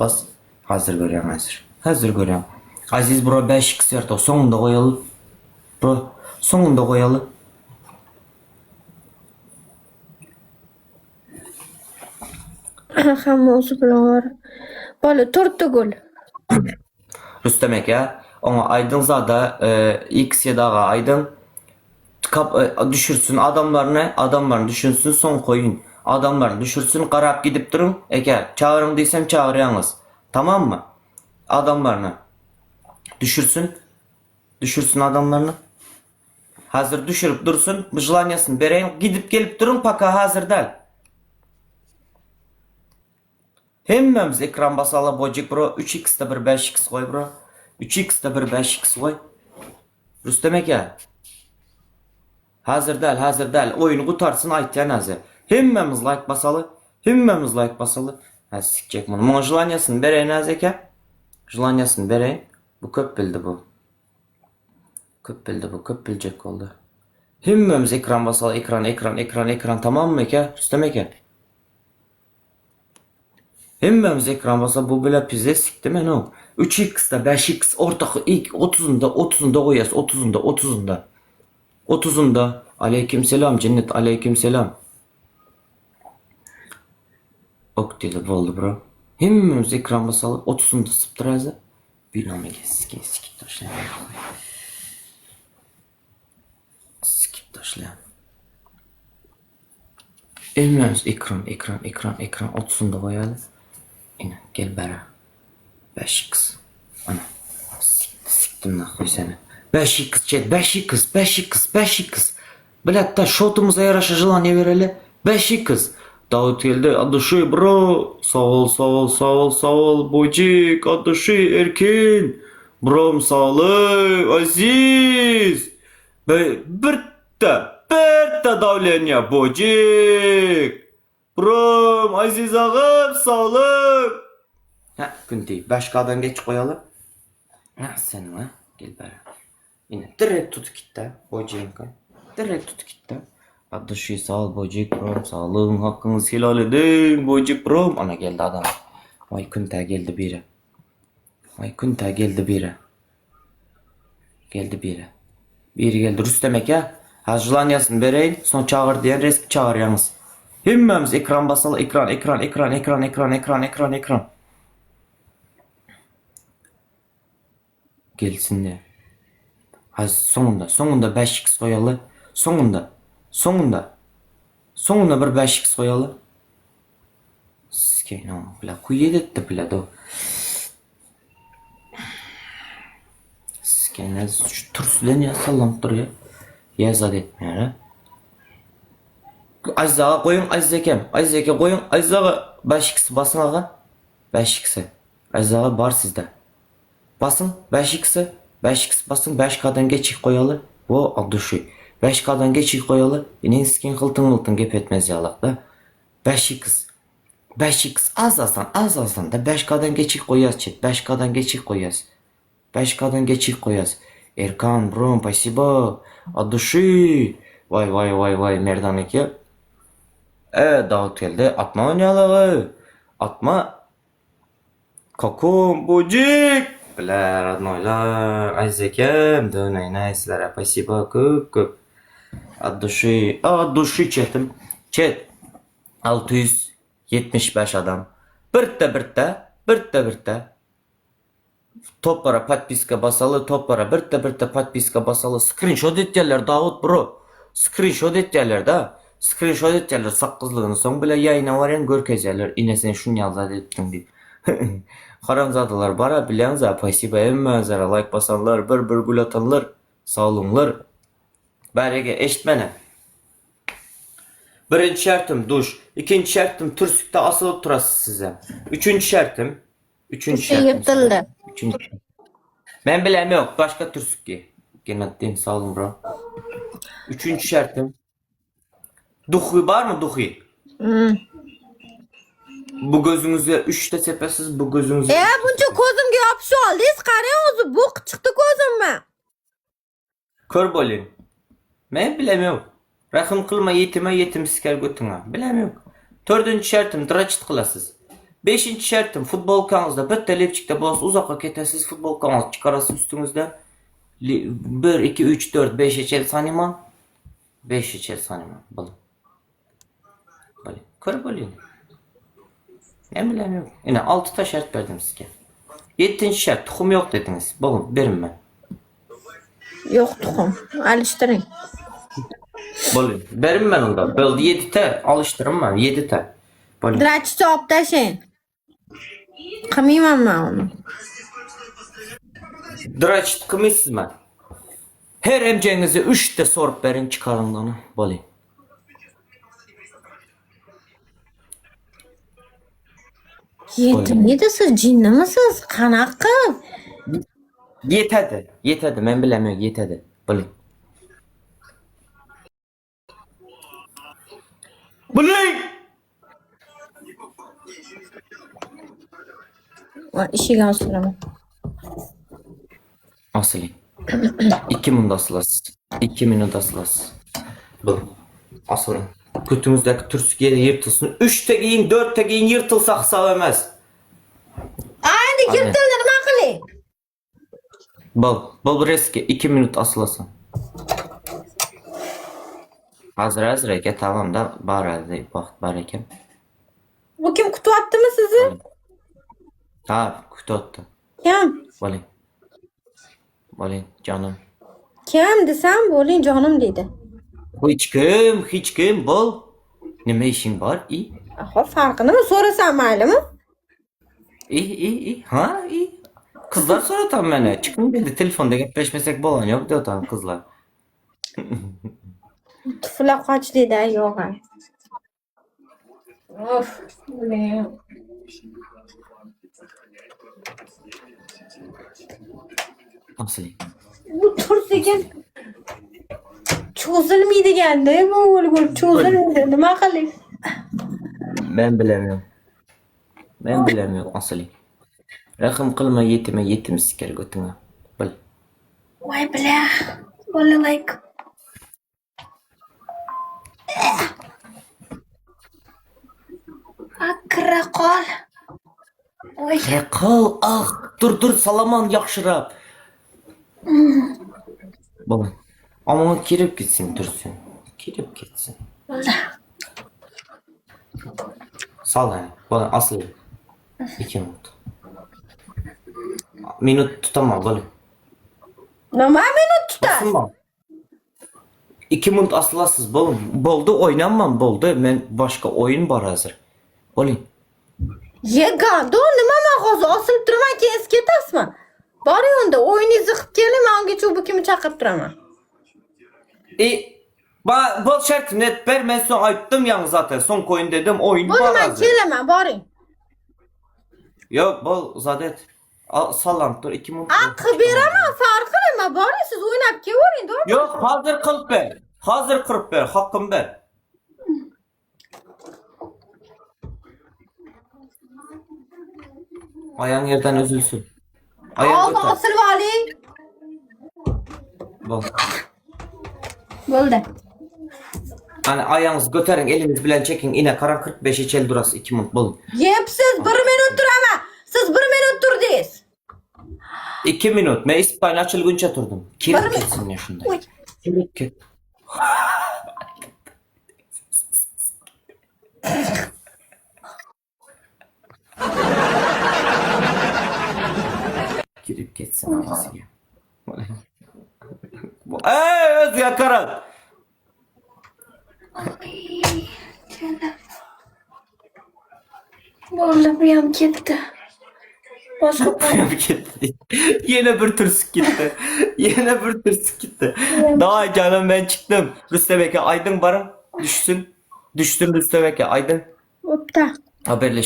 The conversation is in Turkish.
bas. Hazır görüyorum hazır. Hazır görüyorum. Aziz bro 5x verdi. Sonunda koyalı. Bro sonunda koyalı. Hammasi bilan bola to'rtta gol. Rüstem aka. Ona Aydın zada X ya da Aydın düşürsün adamlarını düşünsün son koyun. Adamlarını düşürsün qarab gidip durun. Eke çağırın desem çağırıyorsunuz. Tamam mı? Adamlarını düşürsün adamlarını. Hazır düşürüp dursun. Mıjlanyasını vereyim. Gidip gelip durun paka hazır değil. Hemmemiz ekran basalı bocuk bro. 3x'de bir 5x koy bro. 3x'de bir 5x koy. Rüstem aka. Hazır değil. Oyunu kurtarsın aytyan hazır. Hemmemiz like basalı. Hemmemiz like basalı. Ha sikecek bunu. Bana jlanyasını vereyim azeke. Jlanyasını vereyim. Bu köp bildi bu. Köp bildi bu. Köp bilecek oldu. Hemmemiz ekran basalı. Ekran. Tamam mı eke? Rüstem eke. Hemmemiz ekran basalı. Bu bile pize sikti mi ne? 3x'da 5x ortak ilk 30'unda koyas. 30'unda. Aleykümselam cennet aleykümselam. Ok dili oldu bro. Hemmimiz ekran basalı 30'unda sıptırazı. Bir namı skip taşlayalım. Skip taşlayalım. Hemmimiz ekran 30'unda koyalım. Yine gel bera. 5x. Ana. Siktim lan koy seni. 5x chat 5x. Bilet da şotumuza yaraşa jılanya vereli. 5x. Davut geldi adı şu bro. Sağ ol bocik adı şu Erkin. Brom sağlık Aziz. Bir de davlenya bocik. Brom Aziz ağam sağlık. Ha Günti başkadan geç koyalım. Ha sen ha gel bera. Yine direkt tut kitle bociğinka. Direkt tut kitle. Adı şu sağ ol bocik brom sağlığın hakkınızı helal edin bocik brom. Ana geldi adam. Vay Kunta geldi biri. Biri geldi Rüstem eke. Hazırlanyasını vereyim. Son çağır diyen resmi çağırıyorsunuz. Hemmemiz ekran basalı ekran. Gelsin de. Sonunda 5x koyalı. Sonunda bir 5x koyalı. Sikeyim ama bile kuyedetti bile do. Sikeyim şu tursülen ya sallanıp duruyor. Yazad etmiyor ha. Aziz ağa koyun Aziz eke koyun Aziz ağa 5x basın ağa. 5x'i. Aziz ağa var sizde. Basın 5x'i. 5x basın 5k'dan geçik koyalı. O adı şu. 5k'dan geçik koyalı. Yine skin hıltın gep etmez yalak da. 5x. 5x azdan da 5k'dan geçik koyaz çet. 5k'dan geçik koyaz. Erkan bro спасибо. Adı şu. Vay merdan eke. Evet Davut geldi. Atma oynayalı. Atma. Kakum bocik. Biler adnoylar. Ayzekem. Döneyna eslere. Pasiba köp. Adı şu chatim. Chat. 675 adam. Birte. Toplara patpiska basalı. Birte patpiska basalı. Screenshot ettiler Davut bro. Screenshot ettiler da. Screenshot ettiler sakkızlığını son bile yayına varen görkezerler. Yine sen şunu yazad ettin deyip. Haramzadılar bara bilenza pasiba emmezara like basanlar bir gül atanlar sağ olunlar. Berege eşitmene. Birinci şartım duş. İkinci şartım türsükte asılı turası size. Üçüncü şartım Yırtıldı. Ben bilem yok. Başka türsük ki. Gene diyeyim sağ olun bro. Üçüncü şartım. Duhu var mı duhu? Bu gözünüzü üçte sepesiz bu gözünüzü. Buncha ko'zimga yopishib oldingiz. Qarang o'zi buq chiqdi ko'zimdan. Kör bolayım. Ben bilem yok. Rahim kılma yetime yetim siker götüne. Bilem yok. Dördüncü şartım draçit kılasız. Beşinci şartım futbolkanızda bir telefçikte boz uzakka ketesiz futbolkanızı çıkarasız üstünüzden. 1, 2, 3, 4, 5 içeri saniman. 5 içeri saniman. Balım. Balım. Kır balım. Ne bileyim yok. Yine 6 şart verdim size. 7. şart tuxum yok dediniz. Balım verin ben. Yok tuxum. Alıştırın. Balım. Verin ben onda. Böyle 7 te alıştırın ben. 7 te. Balım. Draç cevap taşın. Qilmayman men uni. Draç kımıysız ben. Her emceğinizi 3 de sorup verin çıkarın onu. Balım. Yetmedi siz cinnimisiz? Qanaqa? Yetedi. Yetedi. Ben bilemiyorum. Yetedi. Balım. Balım. İşiga osuraman. Asılayım. 2 minut asılasız. 2 minut asılasız. Bu. Asılın. Kötümüzdeki türsük yeri yırtılsın. 3 te giyin 4 te giyin yırtılsa hesabemez. Endi yirtildi nima qilay? Bol reski 2 minut asılasın. Hazır eke tamam da bari vaqt bar ekan. Bu kim kutyaptimi sizni? Ha kutottu. Kim? Boling. Boling canım. Kim desam bo'ling jonim deydi. Hech kim bol. Nima ishing bor? Aha farqini mi so'rasam maylimi? Ha iyi. Kızlar soratan beni. Çıkın dedi telefonda gapleşmesek bolan yok diyordan kızlar. Tufla qoch deydi yo'q. Of. Ne? Nasıl? Bu tursikin cho'zilmaydiganda bu o'lgur cho'zilmaydi. Nima qilay? Ben bilemiyorum asıl. Rahim kılma yetim siker götüne. Bil. Voy bля. Bolalayk. Akra qol. Oy. Kal ah dur salaman yaxşırap. Baba. Ama kirip gitsin dursun. Kirip gitsin. Bo'ldi. Sal yani. Bana asıl. 2 minut. Minut tutamam böyle. Nima minut tutar? Basınma. 2 minut asılasız bolun. Boldu oynanmam boldu. Ben başka oyun var hazır. Olin. Yeganda nima mag'oza osilib turaman keyin siz ketasizmi? Boring unda o'yiningizni qilib keling, men ungacha bu kimni chaqirib turaman. Bol şart net ver ben son aytdım yani zaten son koyun dedim oyun Bo'ldi, var men hazır. kelaman, boring. Yok bol zaten. Sallam dur 2 minut. Qilib beraman, farqi nima? Boring, siz o'ynab kelavering, to'g'rimi? Yok hazır kılıp ver. Hazır kılıp ver hakkım ver. Ayağın yerden üzülsün. Ayağın Oldi, götür. osilib oling. Bol. Bo'ldi. Hani ayağınızı götürün eliniz bilen çekin yine karan 45 içel durası 2 minut bol. Yepsiz 1 minut turaman. Siz 1 minut turdingiz. 2 minut. Ben İspanya açılgınca durdum. Kirip Var mı? gitsin ya şunda. Oy. Kirip git. Kirip gitsin anası ya. Öz yakaran. Bo'ldi, bu ham ketdi. Boshqa Yine bir tırsık gitti. Yine bir tırsık gitti. Daha canım ben çıktım. Rüstemeke Aydın barın düşsün. Düştüm Rüstemeke Aydın. bo'pti. Haberleş.